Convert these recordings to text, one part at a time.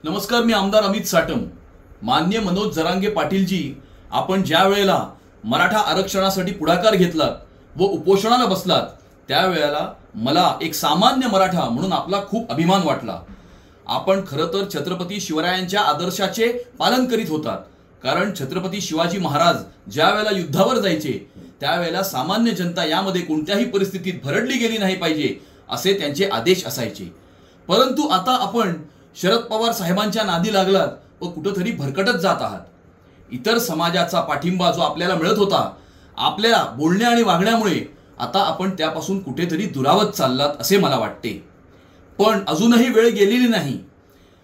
नमस्कार, मी आमदार अमित साटम. मान्य मनोज जरांगे पाटीलजी, आपण ज्या वेळेला मराठा आरक्षणासाठी पुढाकार घेतलात व उपोषणाला बसलात त्यावेळेला मला एक सामान्य मराठा म्हणून आपला खूप अभिमान वाटला. आपण खरं तर छत्रपती शिवरायांच्या आदर्शाचे पालन करीत होतात. कारण छत्रपती शिवाजी महाराज ज्या वेळेला युद्धावर जायचे त्यावेळेला सामान्य जनता यामध्ये कोणत्याही परिस्थितीत भरडली गेली नाही पाहिजे असे त्यांचे आदेश असायचे. परंतु आता आपण शरद पवार साहेबांच्या नादी लागलात व कुठेतरी भरकटत जात आहात. इतर समाजाचा पाठिंबा जो आपल्याला मिळत होता आपल्या बोलण्या आणि वागण्यामुळे आता आपण त्यापासून कुठेतरी दुरावत चाललात असे मला वाटते. पण अजूनही वेळ गेलेली नाही.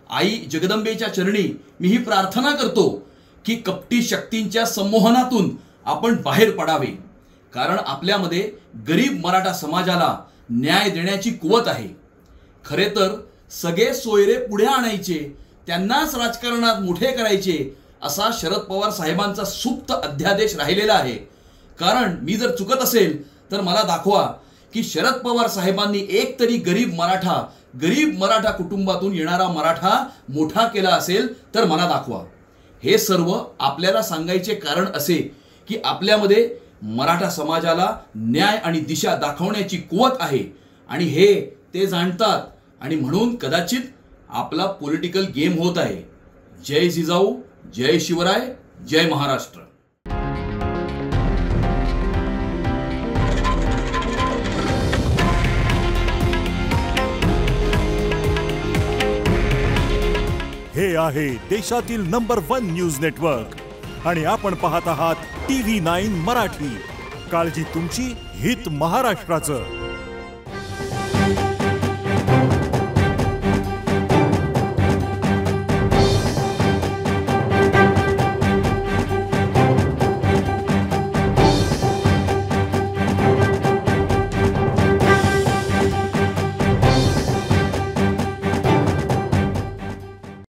आई जगदंबेच्या चरणी मी ही प्रार्थना करतो की कपटी शक्तींच्या संमोहनातून आपण बाहेर पडावे. कारण आपल्यामध्ये गरीब मराठा समाजाला न्याय देण्याची कुवत आहे. खरे तर सगळे सोयरे पुढे आणायचे, त्यांनाच राजकारणात मोठे करायचे असा शरद पवार साहेबांचा सुप्त अध्यादेश राहिलेला आहे. कारण मी जर चुकत असेल तर मला दाखवा की शरद पवार साहेबांनी एक तरी गरीब मराठा कुटुंबातून येणारा मराठा मोठा केला असेल तर मला दाखवा. हे सर्व आपल्याला सांगायचे कारण असे की आपल्यामध्ये मराठा समाजाला न्याय आणि दिशा दाखवण्याची कुवत आहे आणि हे ते जाणतात आणि म्हणून कदाचित आपला पॉलिटिकल गेम होत आहे. जय जिजाऊ, जय शिवराय, जय महाराष्ट्र. हे आहे देशातील नंबर 1 न्यूज नेटवर्क आणि आपण पाहत आहात TV9 मराठी. काळजी तुमची, हित महाराष्ट्राचं.